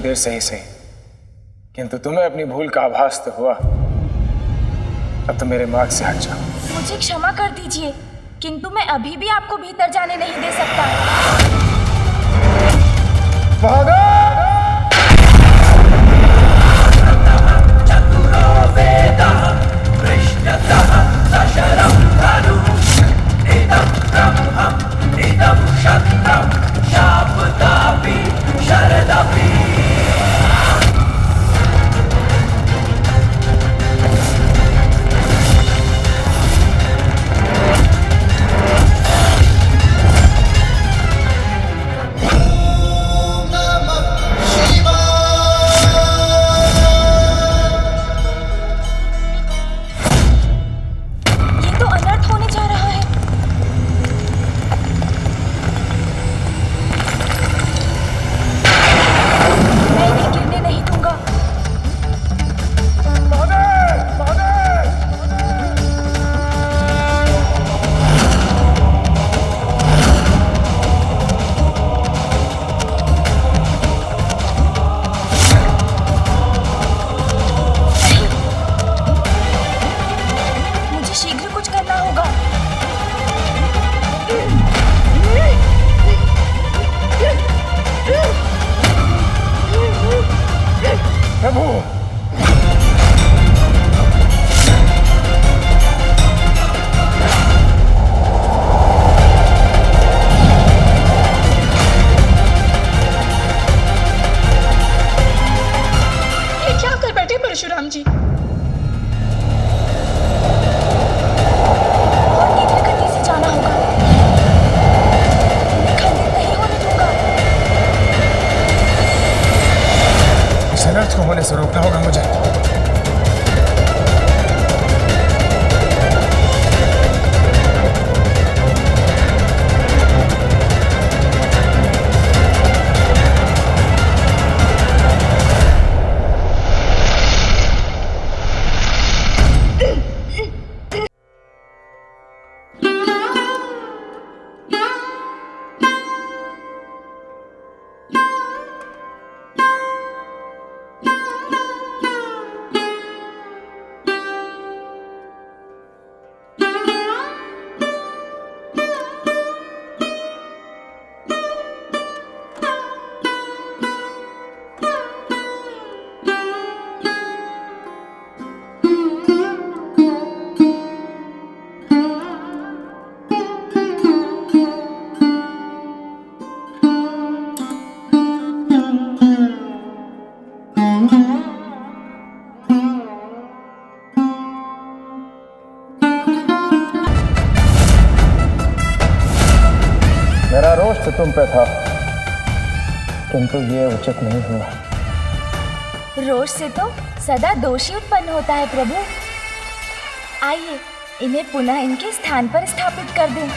देर से ही सही, किंतु तुम्हें अपनी भूल का आभास तो हुआ। अब तो मेरे मार्ग से हट जाओ। मुझे क्षमा कर दीजिए, किंतु मैं अभी भी आपको भीतर जाने नहीं दे सकता। परशुराम जी, और किधर गति से जाना होगा? मैं खंडित नहीं होने दूंगा। इस अनर्थ को होने से रोकना होगा मुझे। मेरा रोष तो तुम पे था, किंतु ये उचित नहीं हुआ। रोष से तो सदा दोषी उत्पन्न होता है प्रभु। आइए इन्हें पुनः इनके स्थान पर स्थापित कर दें।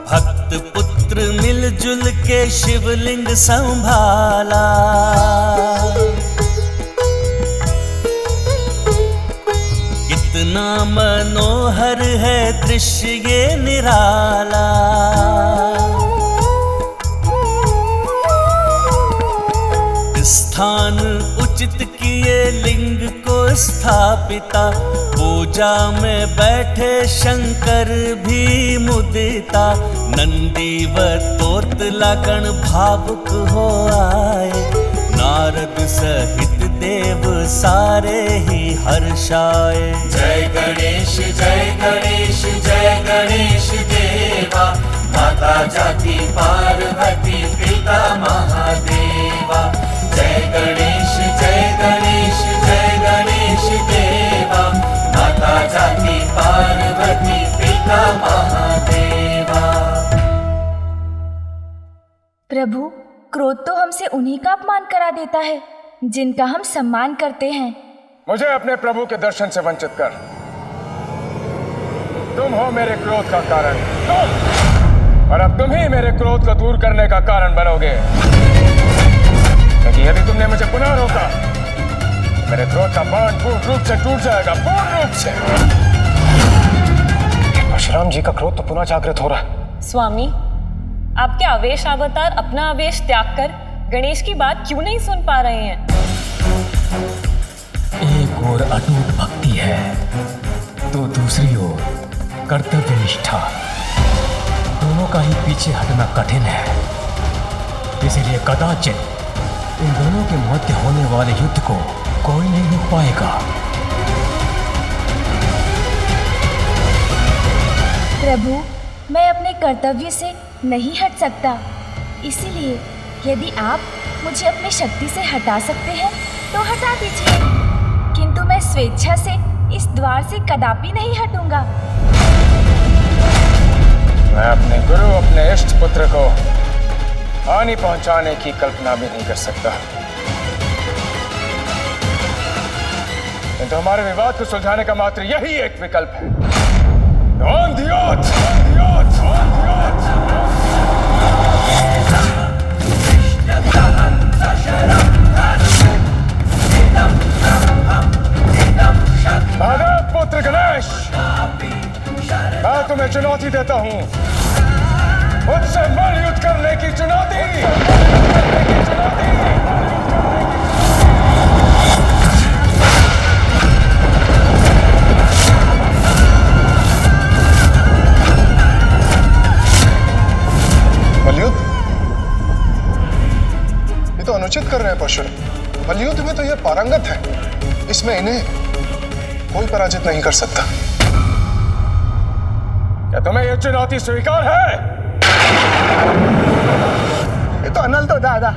भक्त पुत्र मिलजुल के शिवलिंग संभाला, कितना मनोहर है दृश्य ये निराला। स्थान उचित किए लिंग को स्थापिता, पूजा में बैठे शंकर भी मुदिता। नंदी व तोतला गण भावुक हो आए, नारद सहित देव सारे ही हर्षाए। जय गणेश जय गणेश जय गणेश देवा, माता जाति पार्वती पिता महादेवा। जय गणेश जय गणेश जय गणेश देवा, माता जाति पार्वती पिता महादेवा। प्रभु, क्रोध तो हमसे उन्हीं का अपमान करा देता है जिनका हम सम्मान करते हैं। मुझे अपने प्रभु के दर्शन से वंचित कर। तुम हो मेरे क्रोध का कारण, तुम, और अब तुम ही मेरे क्रोध को दूर करने का कारण बनोगे। क्योंकि यदि तुमने मुझे पुनः रोका, मेरे क्रोध का बाण पूर्ण रूप से टूट जाएगा, पूर्ण रूप से। परशुराम जी का क्रोध तो पुनः जागृत हो रहा है। स्वामी, आपके आवेश अवतार अपना आवेश त्याग कर गणेश की बात क्यों नहीं सुन पा रहे हैं? एक ओर अटूट भक्ति है तो दूसरी ओर कर्तव्य निष्ठा। दोनों का ही पीछे हटना कठिन है, इसलिए कदाचित इन दोनों के मध्य होने वाले युद्ध को कोई नहीं रोक पाएगा। प्रभु, मैं अपने कर्तव्य से नहीं हट सकता, इसीलिए यदि आप मुझे अपनी शक्ति से हटा सकते हैं तो हटा दीजिए, किंतु मैं स्वेच्छा से इस द्वार से कदापि नहीं हटूंगा। मैं अपने गुरु, अपने इष्ट पुत्र को हानि पहुंचाने की कल्पना भी नहीं कर सकता, किंतु हमारे विवाद को सुलझाने का मात्र यही एक विकल्प है। On the earth! On the earth! On the earth! Mahadev पुत्र गणेश, मैं तुम्हें चुनौती देता हूँ, मुझसे मल युद्ध करने की चुनौती। मलयुद्ध? ये तो अनुचित कर रहे हैं परशुराम। मलयुद्ध में तो ये पारंगत है, इसमें इन्हें कोई पराजित नहीं कर सकता। क्या तुम्हें ये चुनौती स्वीकार है? ये तो अनल तो दादा,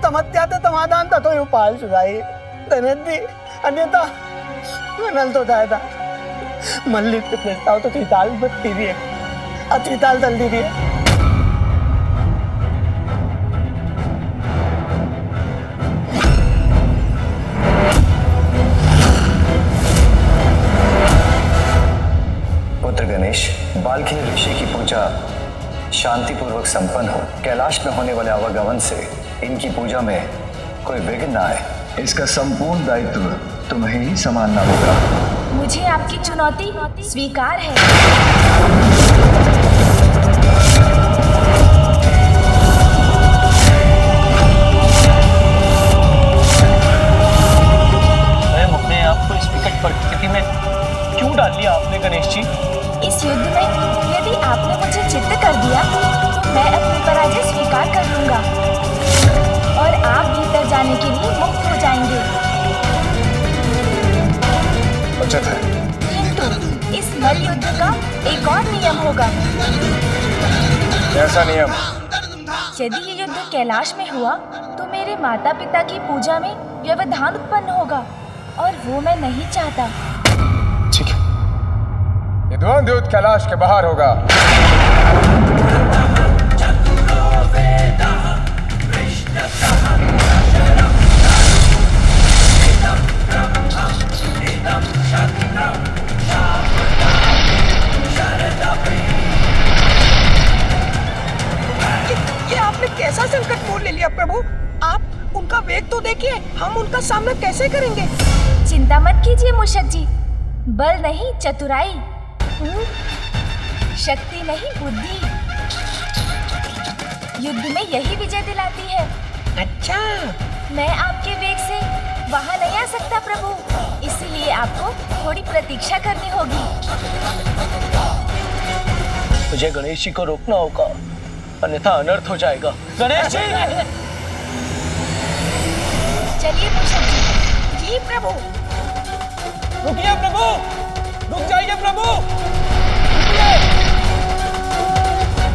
तमत्याते समाधान था तो उपाय सुधाई धनंदी अन्यथा अनल तो दादा मल्लिक के प्रस्ताव तो त्रिताल बत्ती दिए, अत्रिताल दल दी दिए। पुत्र गणेश, बाल्किनी ऋषि की पूजा शांतिपूर्वक संपन्न हो, कैलाश में होने वाले आवागमन से इनकी पूजा में कोई विघ्न न आए, इसका संपूर्ण दायित्व तुम्हें ही संभालना होगा। मुझे आपकी चुनौती स्वीकार है। अपने आप को इस विकट परिस्थिति में क्यों डाल लिया आपने गणेश जी? इस युद्ध में यदि आपने मुझे चित्त कर दिया तो मैं अपनी पराजय स्वीकार कर लूंगा और आप भीतर जाने के लिए मुक्त हो जाएंगे। उचित है। किंतु इस मल युद्ध का एक और नियम होगा। कैसा नियम? यदि ये युद्ध कैलाश में हुआ तो मेरे माता पिता की पूजा में व्यवधान उत्पन्न होगा और वो मैं नहीं चाहता। ठीक है, ये द्वंद्व युद्ध कैलाश के बाहर होगा। ये आपने कैसा संकट मोल ले लिया प्रभु? आप उनका वेग तो देखिए, हम उनका सामना कैसे करेंगे? चिंता मत कीजिए मूषक जी, बल नहीं चतुराई, शक्ति नहीं बुद्धि युद्ध में यही विजय दिलाती है। अच्छा, मैं आपके वेग से वहां नहीं आ सकता प्रभु, इसीलिए आपको थोड़ी प्रतीक्षा करनी होगी। मुझे गणेश जी को रोकना होगा, अन्यथा अनर्थ हो जाएगा। गणेश जी! चलिए मूषक जी। जी प्रभु। रुकिए प्रभु, रुक जाइए प्रभु,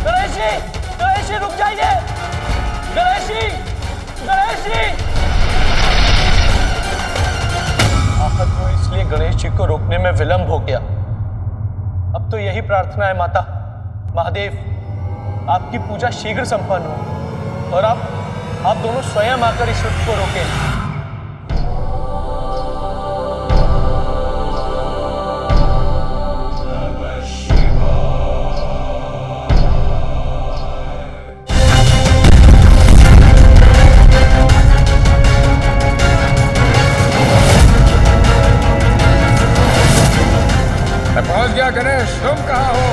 गणेश जी रुक जाइए, गणेश जी। आहत हुए इसलिए गणेश जी को रोकने में विलंब हो गया। अब तो यही प्रार्थना है माता, महादेव आपकी पूजा शीघ्र संपन्न हो, और आप दोनों स्वयं आकर इस युद्ध को रोकें। मैं पहुंच गया गणेश, तुम कहाँ हो?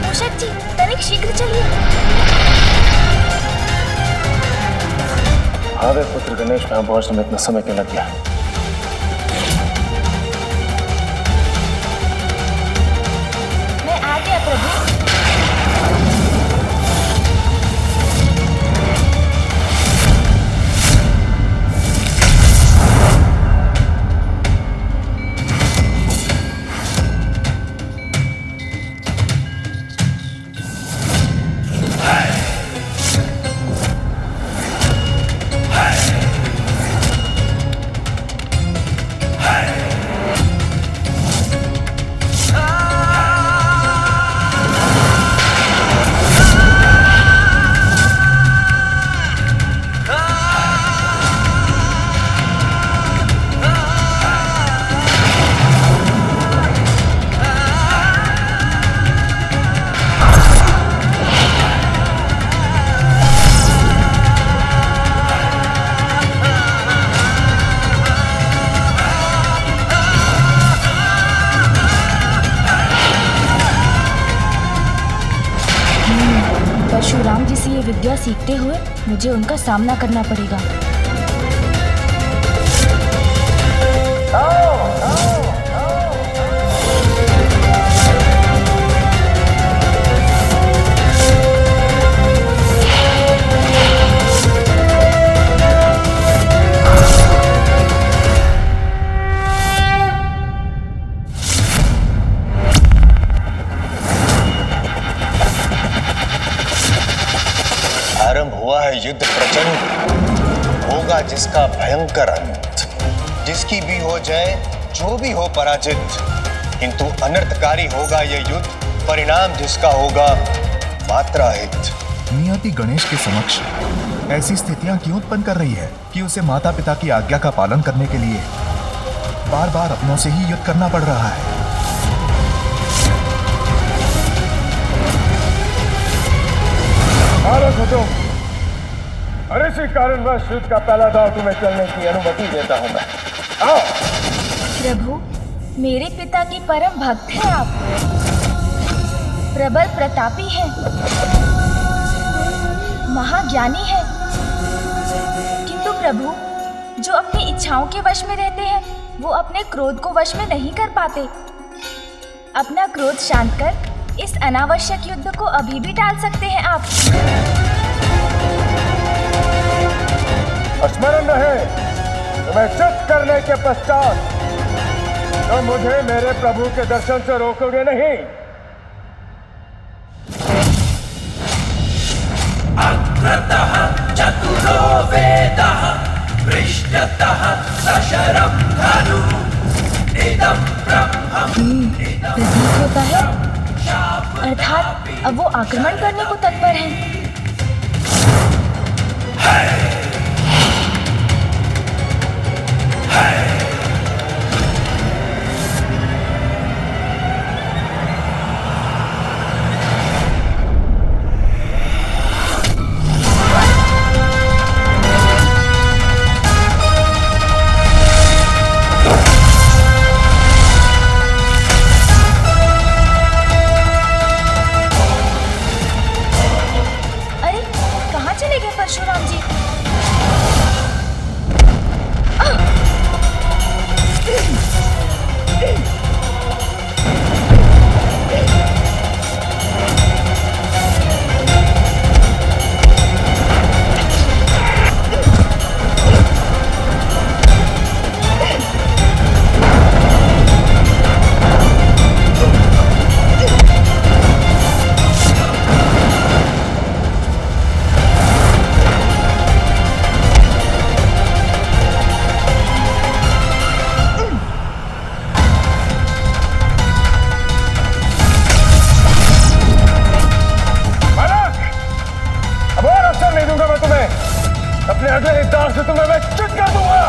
मूषक जी, तनिक शीघ्र चलिए। हाँ पुत्र गणेश, यहाँ पहुंचने में इतना समय क्यों लग गया? मैं आ गया प्रभु। परशुराम जी से ये विद्या सीखते हुए मुझे उनका सामना करना पड़ेगा। आरंभ हुआ है युद्ध प्रचंड, होगा जिसका भयंकर अंत। जिसकी भी हो जय, जो भी हो पराजित, किंतु अनर्थकारी होगा यह युद्ध, परिणाम जिसका होगा मात्राहित। नियति गणेश के समक्ष ऐसी स्थितियां क्यों उत्पन्न कर रही है कि उसे माता पिता की आज्ञा का पालन करने के लिए बार बार अपनों से ही युद्ध करना पड़ रहा है। और इसी कारणवश युद्ध का पहला दांव तुम्हें चलने की अनुमति देता हूं मैं। आओ। प्रभु, मेरे पिता की परम भक्त हैं आप, प्रबल प्रतापी हैं, महाज्ञानी हैं। किंतु प्रभु, जो अपनी इच्छाओं के वश में रहते हैं वो अपने क्रोध को वश में नहीं कर पाते। अपना क्रोध शांत कर इस अनावश्यक युद्ध को अभी भी टाल सकते हैं आप। स्मरण रहे, तुम्हें चुप करने के पश्चात तो मुझे मेरे प्रभु के दर्शन से रोकोगे नहीं। अग्रतः चतुरो वेदः पृष्ठतः सशरं धनु इदं ब्रह्मम्। प्रतीत होता है अर्थात अब वो आक्रमण करने को तत्पर हैं। अरे कहाँ चले गए परशुराम जी? अपने अगले ही दांव से तुम्हें मैं चित कर दूंगा।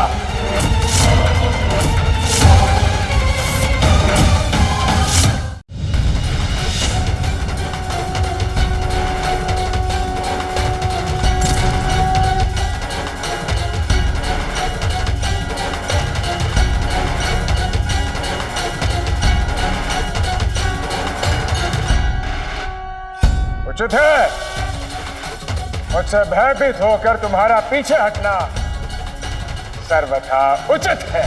उचित है, मुझसे भयभीत होकर तुम्हारा पीछे हटना सर्वथा उचित है।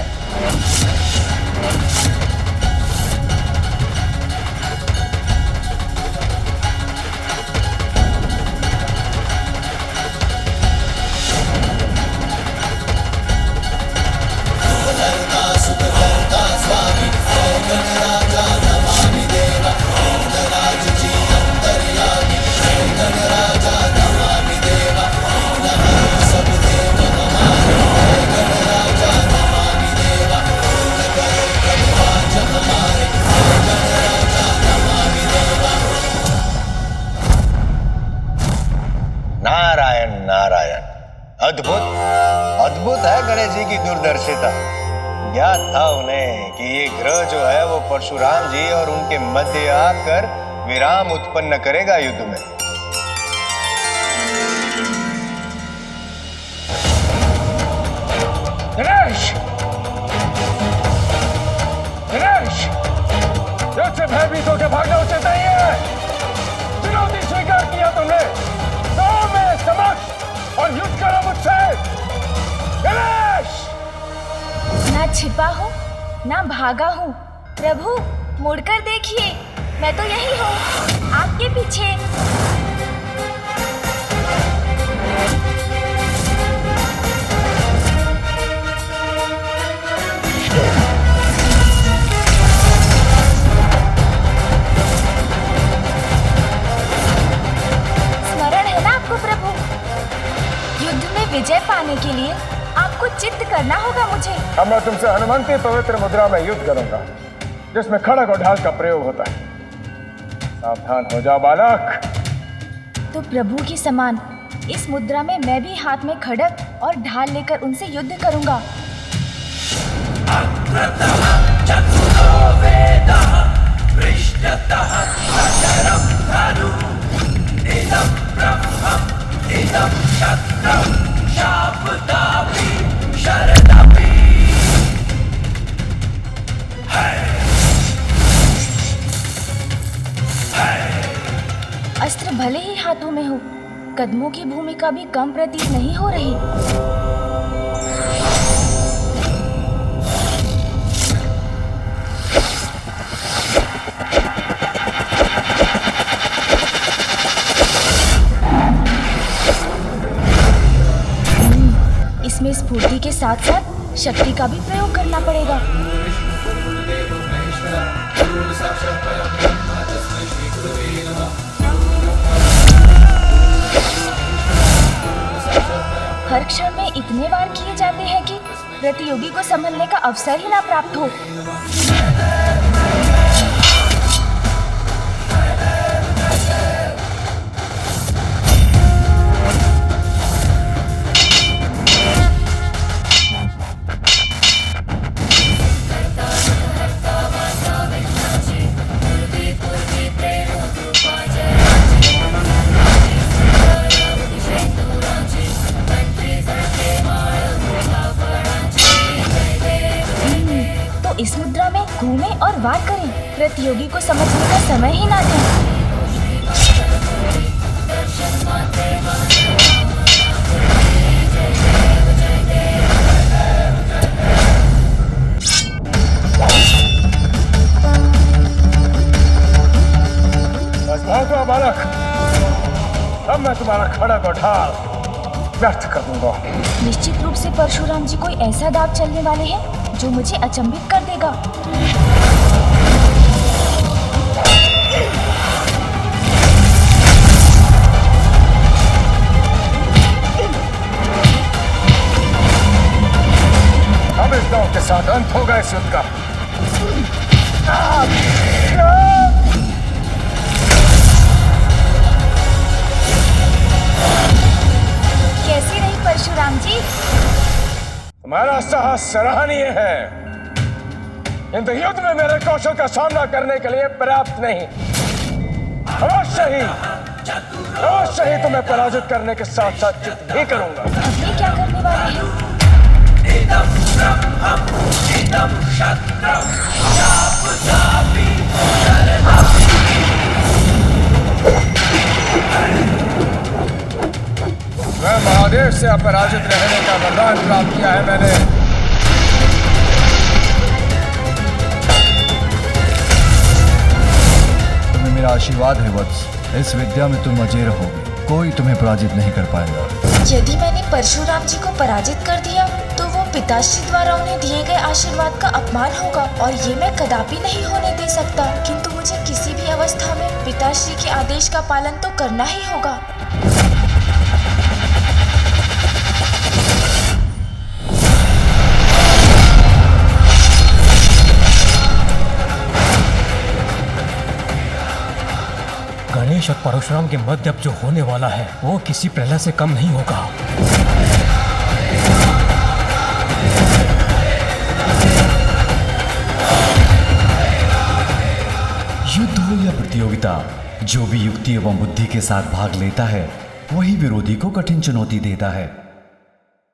नारायण नारायण, अद्भुत अद्भुत है गणेश जी की दूरदर्शिता। ज्ञात था उन्हें कि ये ग्रह जो है वो परशुराम जी और उनके मध्य आकर विराम उत्पन्न करेगा युद्ध में। गणेश, गणेश, युद्ध से भयभीत होकर भागना उचित नहीं है। चुनौती स्वीकार किया तुमने, तो मेरे समक्ष और युद्ध करो मुझसे। गणेश, ना छिपा हूँ ना भागा हूँ। प्रभु मुड़कर देखिए, मैं तो यही हूँ, आपके पीछे। स्मरण है ना आपको प्रभु? युद्ध में विजय पाने के लिए आपको चित्त करना होगा मुझे। अब मैं तुमसे हनुमंती पवित्र मुद्रा में युद्ध करूंगा, जिसमें खड़ग और ढाल का प्रयोग होता है। सावधान हो जाओ बालक। तो प्रभु की समान इस मुद्रा में मैं भी हाथ में खड़ग और ढाल लेकर उनसे युद्ध करूंगा। अस्त्र भले ही हाथों में हो, कदमों की भूमिका भी कम प्रतीत नहीं हो रही। इसमें स्फूर्ति के साथ साथ शक्ति का भी प्रयोग करना पड़ेगा। हर क्षण में इतने वार किए जाते हैं कि प्रतियोगी को संभलने का अवसर ही ना प्राप्त हो। इस मुद्रा में घूमें और वार करें, प्रतियोगी को समझने का समय ही ना दें। बस बहुत हुआ बालक, अब मैं तुम्हारा खड़ग और ढाल व्यर्थ कर दूंगा। निश्चित रूप से परशुराम जी कोई ऐसा दाव चलने वाले हैं जो मुझे अचंभित कर देगा। अब इस दांव के साथ अंत होगा इस युद्ध का। कैसी रही परशुराम जी। तुम्हारा साहस सराहनीय है, किंतु युद्ध में मेरे कौशल का सामना करने के लिए पर्याप्त नहीं। अवश्य ही तुम्हें पराजित करने के साथ साथ चित भी करूंगा। अब ये क्या करने वाले हैं? इदं ब्रह्मं इदं शस्त्रं शापदापि मैं महादेव से अपराजित रहने का वरदान प्राप्त किया है मैंने। तुम्हें मेरा आशीर्वाद है वत्स। इस विद्या में तुम अजय रहोगे, कोई तुम्हें पराजित नहीं कर पाएगा। यदि मैंने परशुराम जी को पराजित कर दिया तो वो पिताश्री द्वारा उन्हें दिए गए आशीर्वाद का अपमान होगा और ये मैं कदापि नहीं होने दे सकता। किंतु मुझे किसी भी अवस्था में पिताश्री के आदेश का पालन तो करना ही होगा। गणेश और परशुराम के मध्य अब जो होने वाला है वो किसी प्रलय से कम नहीं होगा। युद्ध हो या प्रतियोगिता, जो भी युक्ति एवं बुद्धि के साथ भाग लेता है वही विरोधी को कठिन चुनौती देता है।